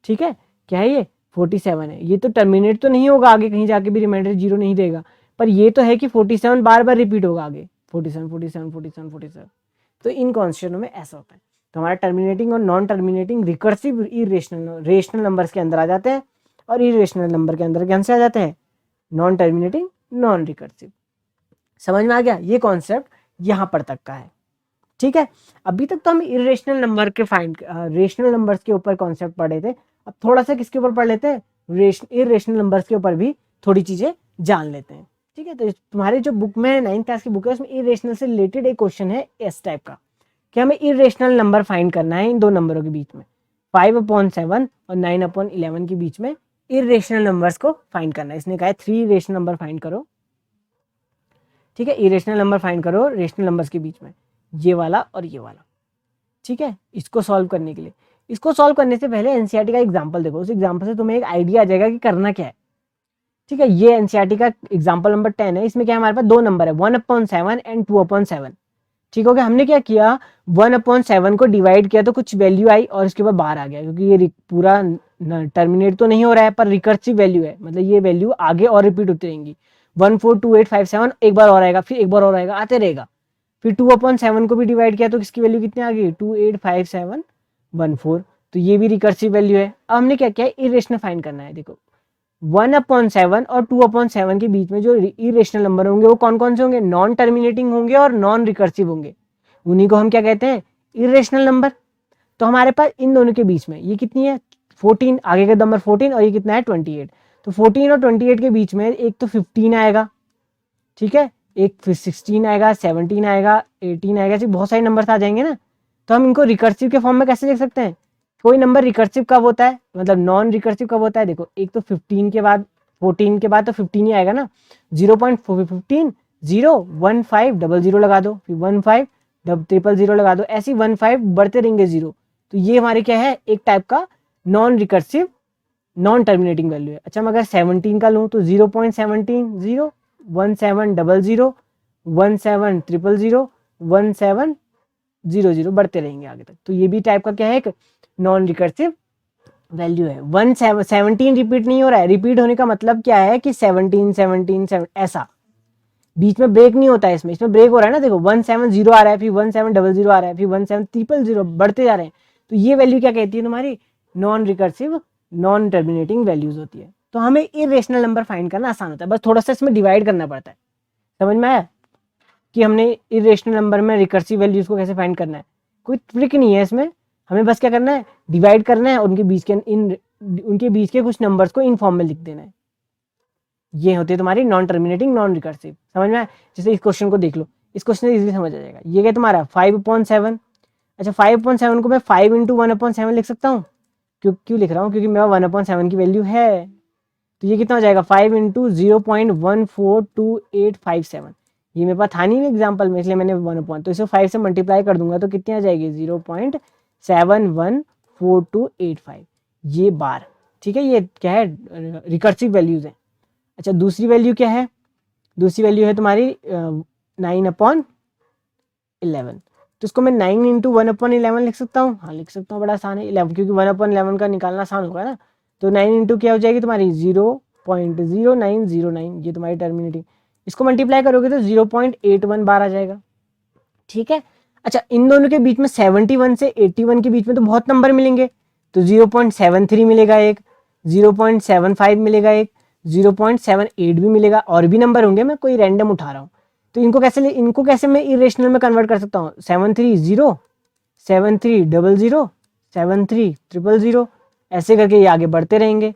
ठीक है, क्या है ये 47 है, ये तो टर्मिनेट तो नहीं होगा आगे कहीं जाके भी रिमाइंडर 0 नहीं देगा, पर ये तो है कि 47 बार बार रिपीट होगा आगे 47 47 47 47। तो इन कॉन्स्टेंटों में ऐसा होता है। तो हमारा terminating or non terminating recursive irrational rational numbers के अंदर आ जाते हैं, और इरेशनल नंबर के अंदर कौन से आ जाते हैं, नॉन टर्मिनेटिंग नॉन रिकर्सिव। समझ में आ गया, ये कॉन्सेप्ट यहाँ पर तक का है। ठीक है, अभी तक तो हम इरेशनल नंबर के रेशनल नंबर्स के ऊपर कॉन्सेप्ट पढ़े थे, अब थोड़ा सा किसके ऊपर पढ़ लेते हैं, इरेशनल नंबर्स के ऊपर भी थोड़ी चीजें जान लेते हैं। ठीक है, तो तुम्हारे जो बुक में 9th क्लास की बुक है उसमें इरेशनल से रिलेटेड एक क्वेश्चन है इस टाइप का कि हमें इरेशनल नंबर फाइंड करना है इन दो नंबरों के बीच में, 5/7 और 9/11 के बीच में इरेशनल नंबर्स को फाइंड करना है। इसने कहा है 3 रेशनल नंबर फाइंड करो। ठीक है, इरेशनल नंबर फाइंड करो रेशनल नंबर्स के बीच में, ये वाला और ये वाला। ठीक है, इसको सॉल्व करने के लिए, इसको सॉल्व करने से पहले एनसीईआरटी का एग्जांपल देखो, उस एग्जांपल से तुम्हें एक आइडिया आ जाएगा कि करना क्या है। ठीक है, ये एनसीईआरटी का एग्जांपल नंबर 10 है, इसमें क्या है हमारे पास दो नंबर है 1/7 एंड 2/7। ठीक हो गया, हमने क्या किया 1/7 को डिवाइड किया तो कुछ वैल्यू आई और इसके बाद बाहर आ गया, क्योंकि ये पूरा टर्मिनेट तो नहीं हो रहा है पर रिकर्सिव वैल्यू है, मतलब ये वैल्यू आगे और रिपीट होती रहेंगी। 142857 एक बार और आएगा, फिर एक बार और आएगा, आते रहेगा। फिर 2/7 को भी डिवाइड किया तो किसकी वैल्यू कितनी आ गई 285714। तो ये भी रिकर्सिव वैल्यू है। अब हमने क्या किया इरेशनल फाइंड करना है। देखो 1/7 और 2/7 के बीच में जो इरेशनल नंबर होंगे वो कौन कौन से होंगे, नॉन टर्मिनेटिंग होंगे और नॉन रिकर्सिव होंगे, उन्हीं को हम क्या कहते हैं इरेशनल नंबर। तो हमारे पास इन दोनों के बीच में ये कितनी है 14, आगे का नंबर 14 और ये कितना है 28। तो 14 और 28 के बीच में एक तो 15 आएगा, ठीक है, एक फिर 16 आएगा, 17 आएगा, 18 आएगा, ऐसे बहुत सारे नंबर आ जाएंगे ना। तो हम इनको रिकर्सिव के फॉर्म में कैसे लिख सकते हैं, कोई नंबर रिकर्सिव कब होता है, मतलब नॉन रिकर्सिव कब होता है। देखो एक तो 15 के बाद 14 के बाद तो 15 ही आएगा ना, 0.15 0 1 5 00 लगा दो, फिर 1 5 000 लगा दो, ऐसे 1 5 बढ़ते रहेंगे 0। तो ये हमारे क्या है एक टाइप का non recursive non terminating value है। अच्छा मैं अगर 17 का लूँ तो 0.17 0 1700 1700 1700 बढ़ते रहेंगे आगे तक। तो ये भी टाइप का क्या है एक नॉन रिकर्सिव वैल्यू है। 17 रिपीट नहीं हो रहा है, रिपीट होने का मतलब क्या है कि 17 17 7 ऐसा बीच में ब्रेक नहीं होता है, इसमें ब्रेक हो रहा है ना। देखो 170 आ रहा है, फिर 1700 आ रहा है, फिर 17000 बढ़ते जा रहे हैं। तो ये वैल्यू क्या कहती है तुम्हारी non recursive non terminating values होती है। तो हमें इरेशनल नंबर फाइंड करना आसान होता है, बस थोड़ा सा इसमें डिवाइड करना पड़ता है। समझ में आया कि हमने इरेशनल नंबर में रिकर्सिव वैल्यूज को कैसे फाइंड करना है, कोई ट्रिक नहीं है इसमें, हमें बस क्या करना है डिवाइड करना है, उनके बीच के कुछ नंबर्स को इन फॉर्म में लिख देना है। ये होती है तुम्हारी नॉन टर्मिनेटिंग नॉन रिकर्सिव। समझ में आया, जैसे इस क्वेश्चन को देख लो, इस क्वेश्चन से इजीली समझ आ जाएगा। ये क्या तुम्हारा 5/7, अच्छा 5/7 को मैं 5 × 1/7 लिख सकता हूँ, क्यों लिख रहा हूँ क्योंकि मेरा 1/7 की वैल्यू है। तो ये कितना हो जाएगा 5 × 0.142857, ये मेरे पास था नहीं एग्जाम्पल में इसलिए मैंने 1/, तो इसे 5 से मल्टीप्लाई कर दूंगा तो कितनी आ जाएगी 0.714285 ये बार। ठीक है, ये क्या है रिकर्सिव वैल्यूज है। अच्छा दूसरी वैल्यू क्या है, दूसरी वैल्यू है तुम्हारी 9/11। तो इसको मैं 9 × 1/11 लिख सकता हूँ, हाँ लिख सकता हूँ, बड़ा आसान है 11, क्योंकि 1/11 का निकालना आसान होगा ना। तो 9 × क्या हो जाएगी तुम्हारी 0.0909, ये तुम्हारी टर्मिनेटिंग, इसको मल्टीप्लाई करोगे तो 0.81 बार आ जाएगा। ठीक है, अच्छा इन दोनों के बीच में 71 से 81 के बीच में तो बहुत नंबर मिलेंगे, तो 0.73 मिलेगा एक, 0.75 मिलेगा एक, 0.78 भी मिलेगा, और भी नंबर होंगे, मैं कोई रैंडम उठा रहा हूँ। तो इनको कैसे मैं इरेशनल में कन्वर्ट कर सकता हूँ 730 7300 73000 ऐसे करके ये आगे बढ़ते रहेंगे,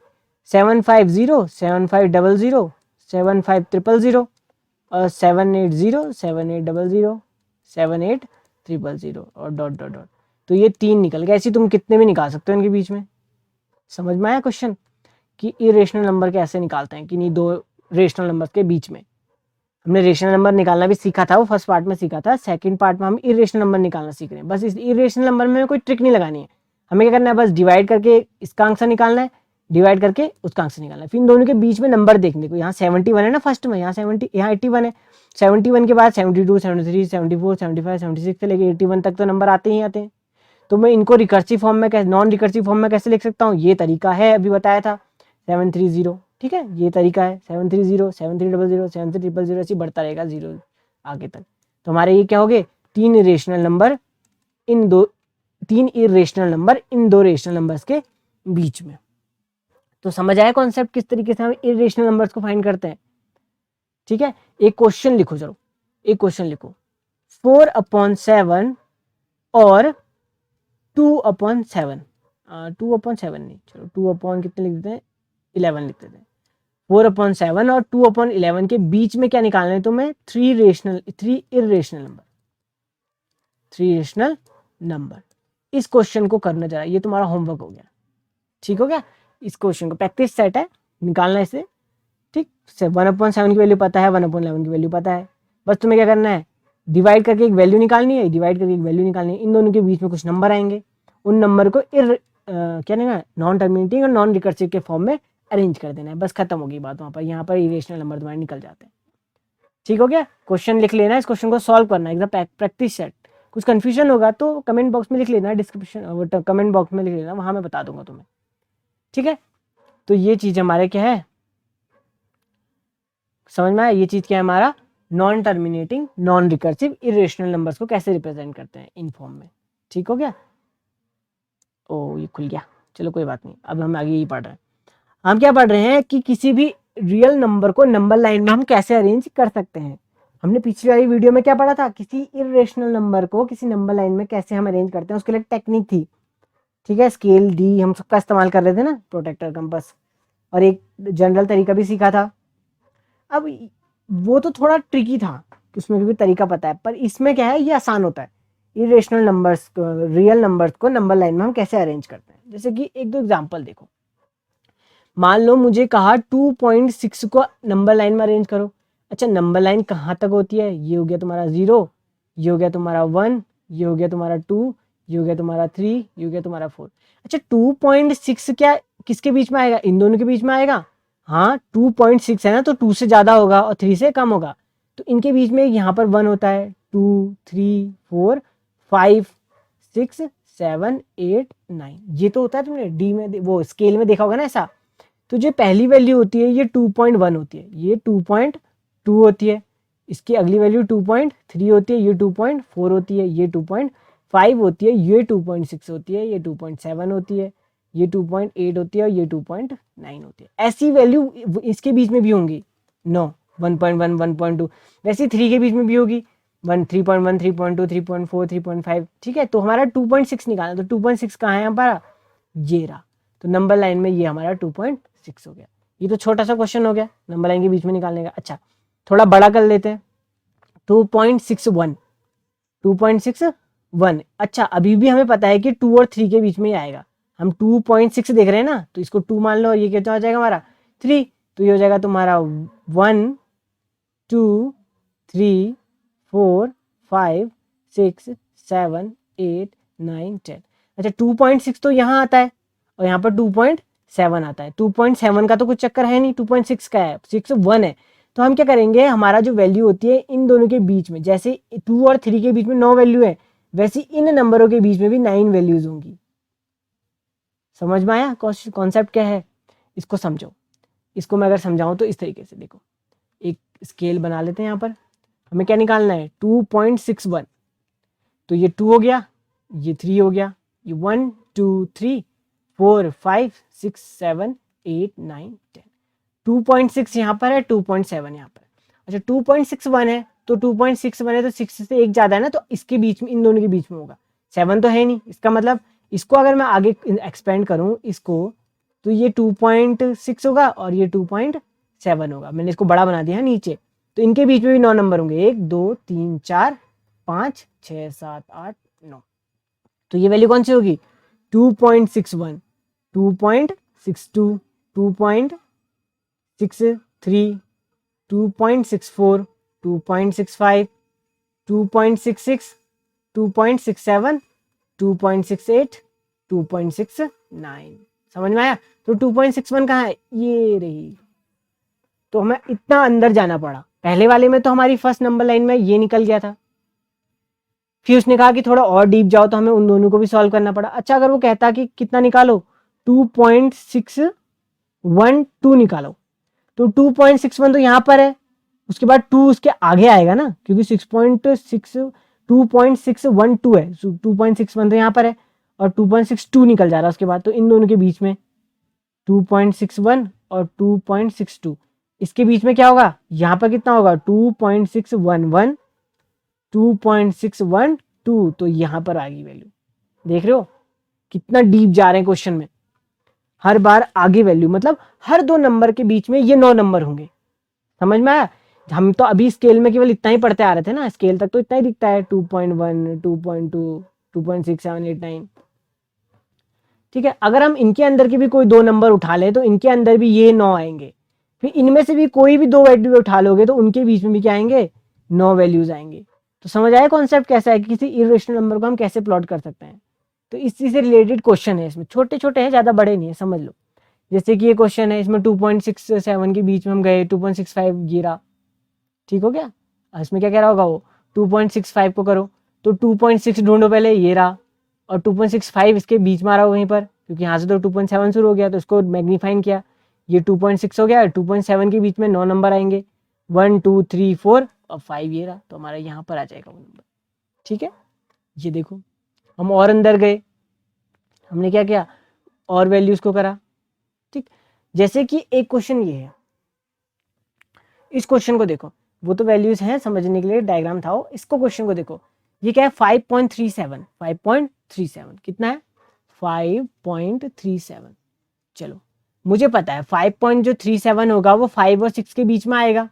750 7500 75000 और 780 7800 78000 और डॉट डॉट डॉट। तो ये 3 निकल गए, ऐसे तुम कितने भी निकाल सकते हो इनके बीच में। समझ में आया क्वेश्चन, कि इरेशनल नंबर कैसे निकालते हैं, कि नहीं दो रेशनल नंबर के बीच में। हमने रेशनल नंबर निकालना भी सीखा था, वो फर्स्ट पार्ट में सीखा था। सेकंड पार्ट में हम इरेशनल नंबर निकालना सीख रहे हैं। बस इस इरेशनल नंबर में कोई ट्रिक नहीं लगानी है, हमें क्या करना है, बस डिवाइड करके इसका आंसर निकालना है, डिवाइड करके उसका आंसर निकालना है। फिर इन दोनों के बीच में नंबर देखने को, यहाँ 71 है ना फर्स्ट में, यहाँ 70, यहाँ 81 है। 71 के बाद 72, 73, 74, 75, 76 से लेके 81 तक तो नंबर आते ही आते हैं। तो मैं इनको रिकर्सिव फॉर्म में, नॉन रिकर्सिव फॉर्म में कैसे लिख सकता हूँ, ये तरीका है, अभी बताया था 730, ठीक है, ये तरीका है 730, 7300, 7300, ऐसे बढ़ता रहेगा जीरो आगे तक। तो हमारे ये क्या हो गए, तीन इरेशनल नंबर इन दो रेशनल नंबर्स के बीच में। तो समझ आया कॉन्सेप्ट किस तरीके से हम इरेशनल नंबर्स को फाइंड करते हैं। ठीक है, एक क्वेश्चन लिखो, चलो एक क्वेश्चन लिखो, 4/7 और 2/7, 2/7 नहीं, चलो 2 कितने लिख देते हैं, 11 लिख देते हैं। 4/7 और 2/11 के बीच में क्या निकालना है तुम्हें, थ्री इरेशनल नंबर। इस क्वेश्चन को करना जरा, ये तुम्हारा होमवर्क हो गया, ठीक हो गया। इस क्वेश्चन को प्रैक्टिस सेट है, निकालना इसे, ठीक। 1/7 की वैल्यू पता है, 1/11 की वैल्यू पता है, बस तुम्हें क्या करना है, डिवाइड करके एक वैल्यू निकालनी है, इन दोनों के बीच में कुछ नंबर आएंगे, उन नंबर को क्या नहीं, non terminating or non recursive के फॉर्म में अरेंज कर देना है, बस खत्म होगी बात वहाँ पर। यहाँ पर इरेशनल नंबर तुम्हारे निकल जाते हैं, ठीक हो गया। क्वेश्चन लिख लेना, इस क्वेश्चन को सॉल्व करना है, एकदम प्रैक्टिस सेट। कुछ कंफ्यूजन होगा तो कमेंट बॉक्स में लिख लेना, डिस्क्रिप्शन कमेंट बॉक्स में लिख लेना, वहाँ मैं बता दूंगा तुम्हें, ठीक है। तो ये चीज़ हमारे क्या है, समझ में आया, ये चीज़ क्या है हमारा, non terminating non recursive irrational numbers को कैसे रिप्रेजेंट करते हैं इन फॉर्म में, ठीक हो गया। ओ ये खुल गया, चलो कोई बात नहीं, अब हम आगे यही पढ़ रहे हैं। हम क्या पढ़ रहे हैं कि किसी भी रियल नंबर को नंबर लाइन में हम कैसे अरेंज कर सकते हैं। हमने पिछली वाली वीडियो में क्या पढ़ा था, किसी इरेशनल नंबर को किसी नंबर लाइन में कैसे हम अरेंज करते हैं, उसके लिए टेक्निक थी, ठीक है। स्केल डी हम सबका इस्तेमाल कर रहे थे ना, प्रोटेक्टर, कंपास, और एक जनरल तरीका भी सीखा था। अब वो तो थोड़ा ट्रिकी था, उसमें भी तरीका पता है, पर इसमें क्या है, ये आसान होता है। इरेशनल नंबर्स को, रियल नंबर्स को नंबर लाइन में हम कैसे अरेंज करते हैं, जैसे कि एक दो एग्जांपल देखो। मान लो मुझे कहा 2.6 को नंबर लाइन में अरेंज करो। अच्छा, नंबर लाइन कहाँ तक होती है, ये हो गया तुम्हारा 0, ये हो गया तुम्हारा 1, ये हो गया तुम्हारा 2, ये हो गया तुम्हारा 3, ये हो गया तुम्हारा 4। अच्छा 2.6 क्या किसके बीच में आएगा, इन दोनों के बीच में आएगा। हाँ 2.6 है ना, तो 2 से ज़्यादा होगा और 3 से कम होगा, तो इनके बीच में यहाँ पर 1 होता है, 2, 3, 4, 5, 6, 7, 8, 9, ये तो होता है, तुमने डी में वो स्केल में देखा होगा ना ऐसा। तो जो पहली वैल्यू होती है ये 2.1 होती है, ये 2.2 होती है, इसकी अगली वैल्यू 2.3 होती है, ये 2.4 होती है, ये 2.5 होती है, ये 2.6 होती है, ये 2.7 होती है, ये 2.8 होती है और ये 2.9 होती है। ऐसी वैल्यू इसके बीच में भी होंगी, 1.1, 1.2, वैसे 3 के बीच में भी होगी, 3.1, 3.2, 3.4, 3.5, ठीक है। तो हमारा 2.6 निकालना, तो 2.6 कहाँ है हमारा, ये रहा, तो नंबर लाइन में ये हमारा 2.6 हो गया। ये तो छोटा सा क्वेश्चन हो गया नंबर लाइन के बीच में निकालने का। अच्छा थोड़ा बड़ा कर लेते हैं, 2.61, 2.61। अच्छा अभी भी हमें पता है कि 2 और 3 के बीच में ही आएगा, हम 2.6 देख रहे हैं ना, तो इसको 2 मान लो, और ये क्या हो जाएगा हमारा 3, तो ये हो जाएगा तुम्हारा 1, 2, 3, 4, 5, 6, 7, 8, 9, 10। अच्छा 2.6 तो यहाँ आता है और यहाँ पर 2.7 आता है, 2.7 का तो कुछ चक्कर है नहीं, 2.6 का है, 6 1 है। तो हम क्या करेंगे, हमारा जो वैल्यू होती है इन दोनों के बीच में, जैसे 2 और 3 के बीच में 9 वैल्यू है, वैसे इन नंबरों के बीच में भी 9 वैल्यूज होंगी। समझ में आया कॉन्सेप्ट क्या है, इसको समझो। इसको मैं अगर समझाऊं तो इस तरीके से देखो, एक स्केल बना लेते हैं। यहाँ पर हमें क्या निकालना है, 2.61, तो ये 2 हो गया, ये 3 हो गया, ये 1, 2, 3, 4, 5, 6, 7, 8, 9, 10। 2.6 यहाँ पर है, 2.7 यहाँ पर। अच्छा 2.61 है, तो 2.61 है तो 6 से एक ज़्यादा है ना, तो इसके बीच में, इन दोनों के बीच में होगा, 7 तो है नहीं। इसका मतलब इसको अगर मैं आगे एक्सपेंड करूँ इसको, तो ये 2.6 होगा और ये 2.7 होगा। मैंने इसको बड़ा बना दिया है नीचे, तो इनके बीच में भी 9 नंबर होंगे, 1, 2, 3, 4, 5, 6, 7, 8, 9। तो ये वैल्यू कौन सी होगी, 2.61, 2.62, 2.63, 2.64, 2.65, 2.66, 2.67, 2.68, 2.69। समझ में आया? तो 2.61 कहाँ है? ये रही। तो हमें इतना अंदर जाना पड़ा। पहले वाले में तो हमारी फर्स्ट नंबर लाइन में ये निकल गया था, फिर उसने कहा कि थोड़ा और डीप जाओ, तो हमें उन दोनों को भी सॉल्व करना पड़ा। अच्छा, अगर वो कहता कि कितना निकालो, 2.612 निकालो, तो 2.61 तो यहाँ पर है, उसके बाद 2 उसके आगे आएगा ना, क्योंकि 2.612 है, 2.61 तो यहाँ पर है और 2.62 निकल जा रहा है उसके बाद। तो इन दोनों के बीच में 2.61 और 2.62, इसके बीच में क्या होगा? यहाँ पर कितना होगा? 2.611, 2.612। तो यहाँ पर आ गई वैल्यू। देख रहे हो कितना डीप जा रहे हैं क्वेश्चन में। हर बार आगे वैल्यू, मतलब हर दो नंबर के बीच में ये 9 नंबर होंगे। समझ में आया? हम तो अभी स्केल में केवल इतना ही पढ़ते आ रहे थे ना, स्केल तक तो इतना ही दिखता है, 2.1, 2.2, 2.6789। ठीक है, अगर हम इनके अंदर के भी कोई 2 नंबर उठा लें तो इनके अंदर भी ये 9 आएंगे। फिर इनमें से भी कोई भी 2 वैल्यू उठा लोगे तो उनके बीच में भी क्या आएंगे? 9 वैल्यूज आएंगे। तो समझ आया कॉन्सेप्ट कैसा है कि किसी इरेशनल नंबर को हम कैसे प्लॉट कर सकते हैं। तो इसी से रिलेटेड क्वेश्चन है, इसमें छोटे छोटे हैं, ज़्यादा बड़े नहीं है, समझ लो। जैसे कि ये क्वेश्चन है, इसमें 2.67 के बीच में हम गए, 2.65 गिरा। ठीक हो गया? इसमें क्या कह रहा होगा वो? 2.65 को करो, तो 2.6 ढूंढो पहले, ये रहा, और 2.65 इसके बीच में आ रहा वहीं पर, क्योंकि यहाँ से तो 2.7 शुरू हो गया, तो इसको मैग्नीफाइन किया, ये 2.6 हो गया। 2.7 के बीच में 9 नंबर आएंगे, 1 2 3 4 और 5, ये रहा। तो हमारा यहाँ पर आ जाएगा वो नंबर। ठीक है, ये देखो हम और अंदर गए, हमने क्या किया? और वैल्यूज को करा। ठीक, जैसे कि एक क्वेश्चन ये है, इस क्वेश्चन को देखो, वो तो वैल्यूज हैं, समझने के लिए डायग्राम था वो। इसको क्वेश्चन को देखो, ये क्या है? 5.37, 5.37 कितना है? 5.37। चलो, मुझे पता है 5.37 होगा वो 5 और 6 के बीच में आएगा।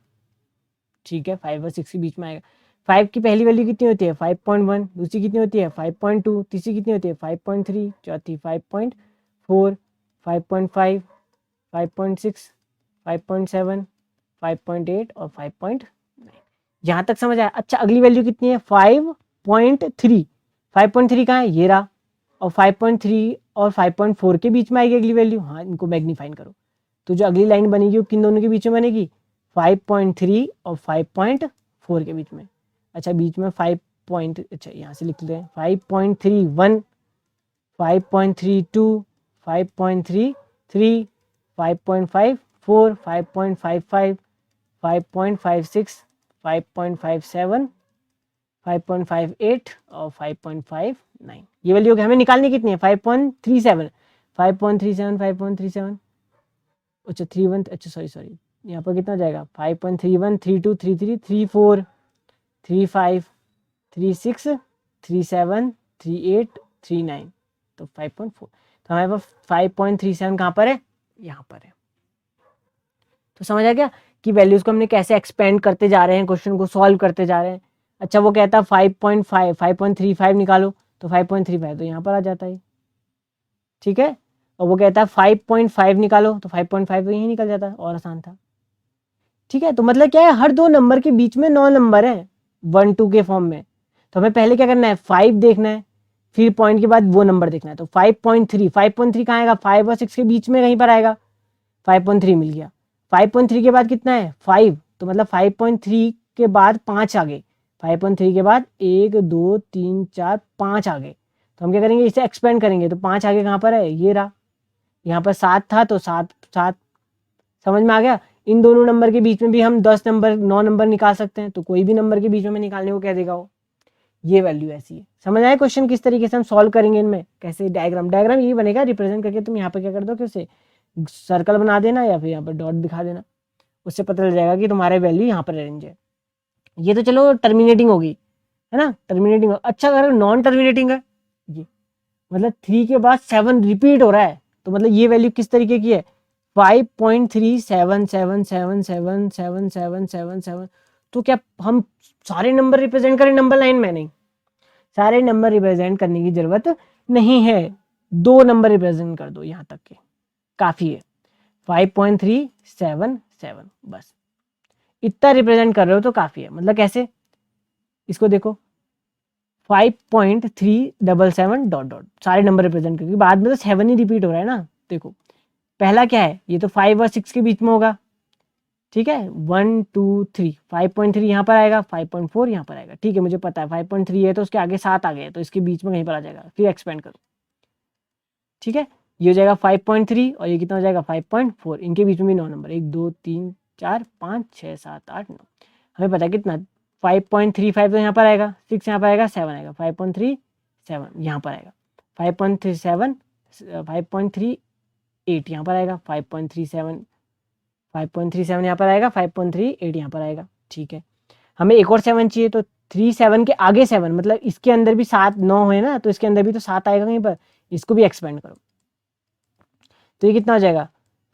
ठीक है, 5 और 6 के बीच में आएगा। 5 की पहली वैल्यू कितनी होती है? 5.1। दूसरी कितनी होती है? 5.2। तीसरी कितनी होती है? 5.3। चौथी 5.4, 5.5, 5.6, 5.7, 5.8 और 5.9। यहाँ तक समझ आया? अच्छा, अगली वैल्यू कितनी है? 5.3। 5.3 कहाँ है? ये रहा। और 5.3 और 5.4 के बीच में आएगी अगली वैल्यू। हाँ, इनको मैग्नीफाइन करो, तो जो अगली लाइन बनेगी वो किन दोनों के बीच में बनेगी? 5.3 और 5.4 के बीच में। अच्छा, बीच में 5 अच्छा यहाँ से लिख लेते हैं, 5.31, 5.32, 5.33, 5.54, 5.55, 5.56, 5.57, 5.58 और 5.59। ये वैल्यू हमें निकालनी कितनी है? 5.37, 5.37, 5.37, अच्छा 31, अच्छा सॉरी यहाँ पर कितना जाएगा? 5.31, 32, 33, 34, 35, 36, 37, 38, 39, तो 5.4। तो हमारे पास 5.37 कहाँ पर है? यहाँ पर है। तो समझ आ गया कि वैल्यूज को हमने कैसे एक्सपेंड करते जा रहे हैं, क्वेश्चन को सॉल्व करते जा रहे हैं। अच्छा, वो कहता है 5.5, 5.35 निकालो, तो 5.35 तो यहाँ पर आ जाता है। ठीक है, और वो कहता है 5.5 निकालो, तो 5.5 तो यही निकल जाता है, और आसान था। ठीक है, तो मतलब क्या है? हर दो नंबर के बीच में 9 नंबर है 1 2 के फॉर्म में। तो हमें पहले क्या करना है? 5 देखना है, फिर पॉइंट के बाद वो नंबर देखना है। तो 5.3, 5.3 कहाँ आएगा? 5 और 6 के बीच में कहीं पर आएगा। 5.3 मिल गया। 5.3 के बाद कितना है? 5, तो मतलब 5.3 के बाद 5 आ गए। 5.3 के बाद 1 2 3 4 5 आ गए। तो हम क्या करेंगे? इसे एक्सपेंड करेंगे, तो 5 आगे कहाँ पर है? ये रहा। यहाँ पर 7 था, तो 7 7। समझ में आ गया? इन दोनों नंबर के बीच में भी हम 10 नंबर 9 नंबर निकाल सकते हैं, तो कोई भी नंबर के बीच में निकालने को कह देगा वो। ये वैल्यू ऐसी है। समझ आया क्वेश्चन किस तरीके से हम सॉल्व करेंगे? इनमें कैसे डायग्राम यही बनेगा, रिप्रेजेंट करके तुम यहाँ पर क्या कर दो कि उसे सर्कल बना देना या फिर यहाँ पर डॉट दिखा देना, उससे पता चल जाएगा कि तुम्हारे वैल्यू यहाँ पर रेंज है। ये तो चलो टर्मिनेटिंग होगी, है ना? टर्मिनेटिंग। अच्छा, अगर नॉन टर्मिनेटिंग है, ये मतलब 3 के बाद 7 रिपीट हो रहा है, तो मतलब ये वैल्यू किस तरीके की है? 5.3777777777। तो क्या हम सारे नंबर रिप्रेजेंट करें नंबर लाइन में? नहीं, सारे नंबर रिप्रेजेंट करने की जरूरत नहीं है। 2 नंबर रिप्रेजेंट कर दो, यहाँ तक के काफी है। 5.377 बस इतना रिप्रेजेंट कर रहे हो तो काफ़ी है। मतलब कैसे, इसको देखो 5.377 डॉट डॉट सारे नंबर रिप्रेजेंट करके, बाद में तो 7 ही रिपीट हो रहा है ना। देखो पहला क्या है, ये तो 5 और 6 के बीच में होगा, ठीक है, 1 2 3, 5.3 यहाँ पर आएगा, 5.4 यहाँ पर आएगा, ठीक है, मुझे पता है 5.3 है तो उसके आगे 7 आ गए तो इसके बीच में कहीं पर आ जाएगा, फिर एक्सपेंड करो, ठीक है, ये हो जाएगा 5.3 और ये कितना हो जाएगा 5.4, इनके बीच में भी 9 नंबर, 1 2 3 4 5 6 7 8 9, हमें पता है कितना 5.35 तो यहाँ पर आएगा, 6 यहाँ पर आएगा, 7 आएगा, 5.37 यहाँ पर आएगा, 5.37 5.38 यहाँ पर आएगा, 5.37 यहाँ पर आएगा, 5.38 यहाँ पर आएगा, ठीक है। हमें एक और 7 चाहिए तो 37 के आगे 7, मतलब इसके अंदर भी 7 9 है ना, तो इसके अंदर भी तो 7 आएगा कहीं पर, इसको भी एक्सपेंड करो तो ये कितना हो जाएगा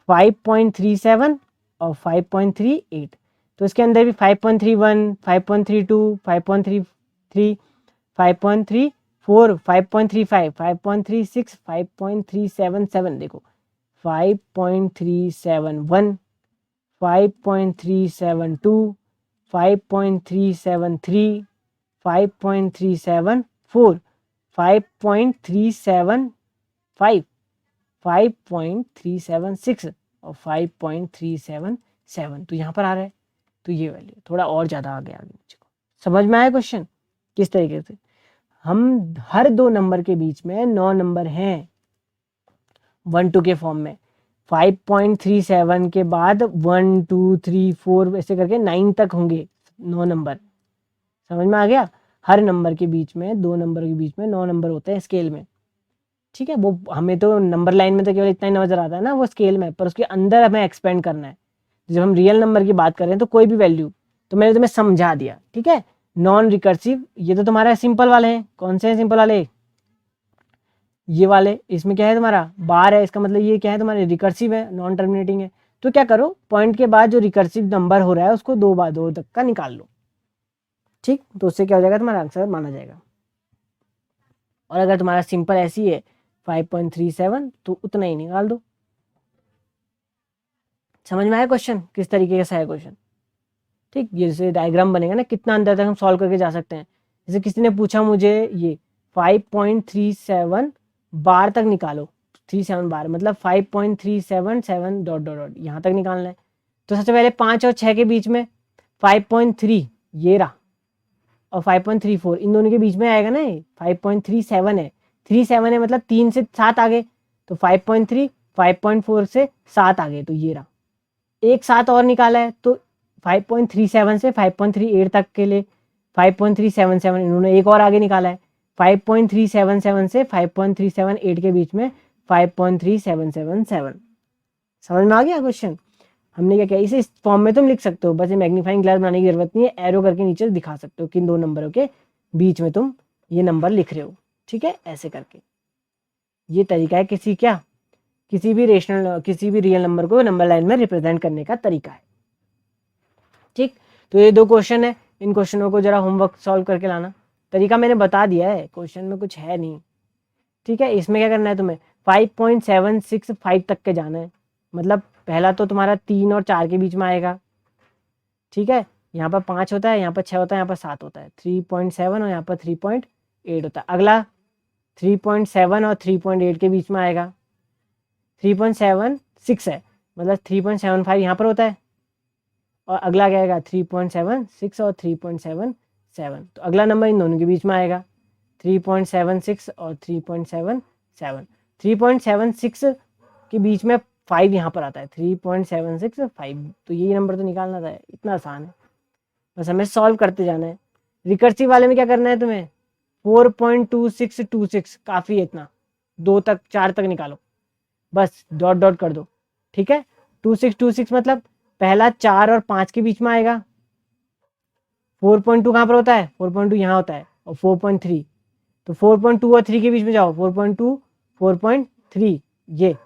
5.37 और 5.38, तो इसके अंदर भी 5.31 5.32 5.33 5.34 5.35 5.36 5.377, देखो 5.371 5.372 5.373 5.374 5.375 5.376 और 5.377, तो यहाँ पर आ रहा है, तो ये वैल्यू थोड़ा और ज़्यादा आ गया आगे मुझे को। समझ में आया क्वेश्चन किस तरीके से, हम हर दो नंबर के बीच में 9 नंबर हैं 1 2 के फॉर्म में, 5.37 के बाद 1 2 3 4 ऐसे करके 9 तक होंगे 9 नंबर, समझ में आ गया। हर नंबर के बीच में, दो नंबर के बीच में 9 नंबर होते हैं स्केल में, ठीक है। वो हमें तो नंबर लाइन में तो केवल इतना ही नजर आता है ना वो स्केल में, पर उसके अंदर हमें एक्सपेंड करना है। जब हम रियल नंबर की बात करें तो कोई भी वैल्यू, तो मैंने तुम्हें समझा दिया, ठीक है। नॉन रिकर्सिव, ये तो तुम्हारा सिंपल वाले हैं, कौन से हैं सिंपल वाले, ये वाले, इसमें क्या है तुम्हारा बार है, इसका मतलब ये क्या है तुम्हारे रिकर्सिव है, नॉन टर्मिनेटिंग है। तो क्या करो, पॉइंट के बाद जो रिकर्सिव नंबर हो रहा है उसको 2 बार 2 तक का निकाल लो, ठीक, तो उससे क्या हो जाएगा तुम्हारा आंसर माना जाएगा। और अगर तुम्हारा सिंपल ऐसी है 5.37 तो उतना ही निकाल दो। समझ में आया क्वेश्चन किस तरीके का है क्वेश्चन, ठीक। ये जैसे डायग्राम बनेगा ना, कितना अंदर तक हम सॉल्व करके जा सकते हैं। जैसे किसी ने पूछा मुझे ये 5.37 बार तक निकालो, 37 बार मतलब 5.377 डॉट डॉट डॉट यहाँ तक निकालना है। तो सबसे पहले 5 और 6 के बीच में 5.3 ये रहा, और 5.34 इन दोनों के बीच में आएगा ना, 5.37 है, 37 है मतलब 3 से 7 आ गए, तो 5.3 5.4 से 7 आ गए, तो ये रहा। एक 7 और निकाला है तो 5.37 से 5.38 तक के लिए 5.377 इन्होंने एक और आगे निकाला है, 5.377 से 5.378 के बीच में 5.3777। समझ में आ गया क्वेश्चन। हमने क्या किया, इसे इस फॉर्म में तुम लिख सकते हो, बस ये मैग्नीफाइंग ग्लास बनाने की जरूरत नहीं है, एरो करके नीचे दिखा सकते हो किन दो नंबरों के बीच में तुम ये नंबर लिख रहे हो, ठीक है, ऐसे करके। ये तरीका है किसी भी रियल नंबर को नंबर लाइन में रिप्रेजेंट करने का तरीका है, ठीक। तो ये 2 क्वेश्चन है, इन क्वेश्चनों को जरा होमवर्क सॉल्व करके लाना। तरीका मैंने बता दिया है, क्वेश्चन में कुछ है नहीं, ठीक है। इसमें क्या करना है तुम्हें 5.765 तक के जाना है, मतलब पहला तो तुम्हारा 3 और 4 के बीच में आएगा, ठीक है। यहाँ पर 5 होता है, यहाँ पर 6 होता है, यहाँ पर 7 होता है, 3.7 और यहाँ पर 3.8 होता है। अगला 3.7 और 3.8 के बीच में आएगा, 3.76 है, मतलब 3.75 यहाँ पर होता है, और अगला क्या आएगा 3.76 और 3.77, तो अगला नंबर इन दोनों के बीच में आएगा 3.76 और 3.77। 3.76 के बीच में 5 यहाँ पर आता है, 3.76 5, तो यही नंबर तो निकालना था, इतना आसान है, बस हमें सॉल्व करते जाना है। रिकर्सिव वाले में क्या करना है तुम्हें 4.2626 काफ़ी है, इतना 2 तक 4 तक निकालो, बस डॉट डॉट कर दो, ठीक है। 2626 मतलब पहला 4 और 5 के बीच में आएगा, 4.2 कहाँ पर होता है, 4.2 यहाँ होता है, और 4.3, तो 4.2 और 3 के बीच में जाओ, 4.2 4.3 ये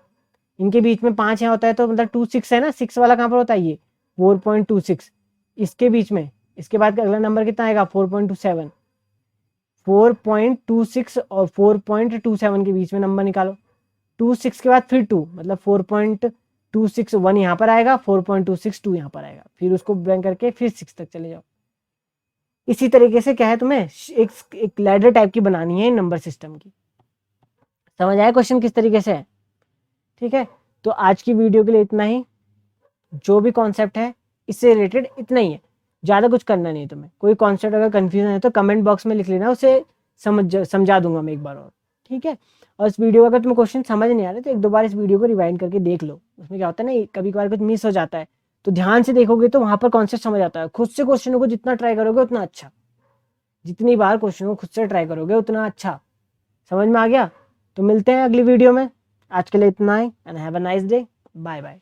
इनके बीच में 5 यहाँ होता है, तो मतलब 26 है ना, 6 वाला कहाँ पर होता है ये 4.26 इसके बीच में। इसके बाद अगला नंबर कितना आएगा 4.27, 4.26 और 4.27 के बीच में नंबर निकालो, 26 के बाद फिर 2 मतलब 4.261 यहाँ पर आएगा, 4.262 यहाँ पर आएगा, फिर उसको ब्रेक करके फिर 6 तक चले जाओ। इसी तरीके से क्या है, तुम्हें एक लैडर टाइप की बनानी है नंबर सिस्टम की। समझ आया क्वेश्चन किस तरीके से है? ठीक है, तो आज की वीडियो के लिए इतना ही। जो भी कॉन्सेप्ट है इससे रिलेटेड इतना ही है, ज़्यादा कुछ करना नहीं है तुम्हें। कोई कॉन्सेप्ट अगर कंफ्यूजन है तो कमेंट बॉक्स में लिख लेना, उसे समझा दूंगा मैं एक बार और। ठीक है, और इस वीडियो अगर तुम्हें क्वेश्चन समझ नहीं आ रहे तो एक दो बार इस वीडियो को रिवाइंड करके देख लो। उसमें क्या होता है ना, कभी कभार कुछ मिस हो जाता है, तो ध्यान से देखोगे तो वहां पर कॉन्सेप्ट समझ आता है। खुद से क्वेश्चनों को जितना ट्राई करोगे उतना अच्छा, जितनी बार क्वेश्चन को खुद से ट्राई करोगे उतना अच्छा। समझ में आ गया? तो मिलते हैं अगली वीडियो में। आज के लिए इतना ही, and have a nice day. Bye bye.